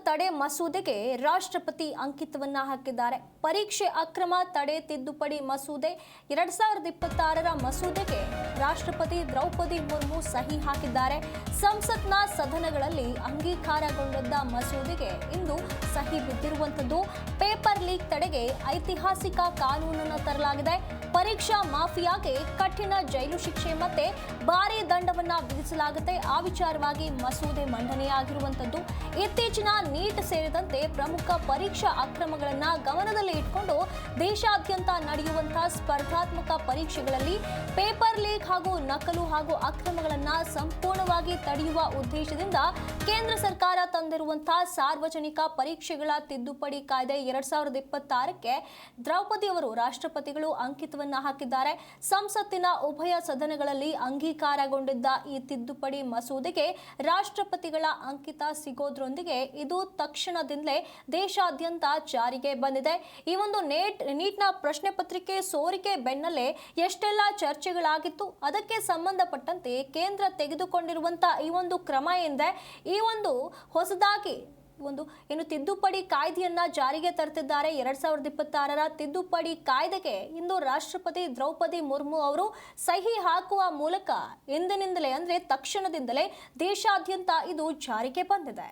ತಡೆ ಮಸೂದೆಗೆ ರಾಷ್ಟ್ರಪತಿ ಅಂಕಿತವನ್ನ ಹಾಕಿದ್ದಾರೆ. ಪರೀಕ್ಷೆ ಅಕ್ರಮ ತಡೆ ತಿದ್ದುಪಡಿ ಮಸೂದೆ 2026ರ ಮಸೂದೆಗೆ ರಾಷ್ಟ್ರಪತಿ ದ್ರೌಪದಿ ಮುರ್ಮು ಸಹಿ ಹಾಕಿದ್ದಾರೆ. ಸಂಸತ್ನ ಸದನಗಳಲ್ಲಿ ಅಂಗೀಕಾರಗೊಂಡಿದ್ದ ಮಸೂದೆಗೆ ಇಂದು ಸಹಿ ಬಿದ್ದಿರುವಂತದ್ದು. ಪೇಪರ್ ಲೀಕ್ ತಡೆಗೆ ಐತಿಹಾಸಿಕ ಕಾನೂನನ್ನು ತರಲಾಗಿದೆ. ಪರೀಕ್ಷಾ ಮಾಫಿಯಾಗೆ ಕಠಿಣ ಜೈಲು ಶಿಕ್ಷೆ ಮತ್ತೆ ಭಾರಿ ದಂಡವನ್ನ ವಿಧಿಸಲಾಗುತ್ತೆ. ಆ ವಿಚಾರವಾಗಿ ಮಸೂದೆ ಮಂಡನೆಯಾಗಿರುವಂತದ್ದು. ಇತ್ತೀಚಿನ ನೀಟ್ ಸೇರಿದಂತೆ ಪ್ರಮುಖ ಪರೀಕ್ಷಾ ಅಕ್ರಮಗಳನ್ನ ಗಮನದಲ್ಲಿ ಇಟ್ಕೊಂಡು ದೇಶಾದ್ಯಂತ ನಡೆಯುವಂತಹ ಸ್ಪರ್ಧಾತ್ಮಕ ಪರೀಕ್ಷೆಗಳಲ್ಲಿ ಪೇಪರ್ ಲೀಕ್ ಹಾಗೂ ನಕಲು ಹಾಗೂ ಅಕ್ರಮಗಳನ್ನ ಸಂಪೂರ್ಣವಾಗಿ ತಡೆಯುವ ಉದ್ದೇಶದಿಂದ ಕೇಂದ್ರ ಸರ್ಕಾರ ತಂದಿರುವಂತಹ ಸಾರ್ವಜನಿಕ ಪರೀಕ್ಷೆಗಳ ತಿದ್ದುಪಡಿ ಕಾಯ್ದೆ 2026ಕ್ಕೆ ದ್ರೌಪದಿ ಅವರು ರಾಷ್ಟ್ರಪತಿಗಳು ಅಂಕಿತವನ್ನ ಹಾಕಿದ್ದಾರೆ. ಸಂಸತ್ತಿನ ಉಭಯ ಸದನಗಳಲ್ಲಿ ಅಂಗೀಕಾರಗೊಂಡಿದ್ದ ಈ ತಿದ್ದುಪಡಿ ಮಸೂದೆಗೆ ರಾಷ್ಟ್ರಪತಿಗಳ ಅಂಕಿತ ಸಿಗೋದ್ರೊಂದಿಗೆ ಇದು ತಕ್ಷಣದಿಂದಲೇ ದೇಶಾದ್ಯಂತ ಜಾರಿಗೆ ಬಂದಿದೆ. ಈ ಒಂದು ನೀಟ್ನ ಪ್ರಶ್ನೆ ಪತ್ರಿಕೆ ಸೋರಿಕೆ ಬೆನ್ನಲ್ಲೇ ಎಷ್ಟೆಲ್ಲ ಚರ್ಚೆಗಳಾಗಿತ್ತು. ಅದಕ್ಕೆ ಸಂಬಂಧಪಟ್ಟಂತೆ ಕೇಂದ್ರ ತೆಗೆದುಕೊಂಡಿರುವಂತಹ ಈ ಒಂದು ಕ್ರಮ ಏನಿದೆ, ಈ ಒಂದು ಹೊಸದಾಗಿ ಏನು ತಿದ್ದುಪಡಿ ಕಾಯ್ದೆಯನ್ನ ಜಾರಿಗೆ ತರುತ್ತಿದ್ದಾರೆ. 2026ರ ತಿದ್ದುಪಡಿ ಕಾಯ್ದೆಗೆ ಇಂದು ರಾಷ್ಟ್ರಪತಿ ದ್ರೌಪದಿ ಮುರ್ಮು ಅವರು ಸಹಿ ಹಾಕುವ ಮೂಲಕ ಇಂದಿನಿಂದಲೇ ಅಂದ್ರೆ ತಕ್ಷಣದಿಂದಲೇ ದೇಶಾದ್ಯಂತ ಇದು ಜಾರಿಗೆ ಬಂದಿದೆ.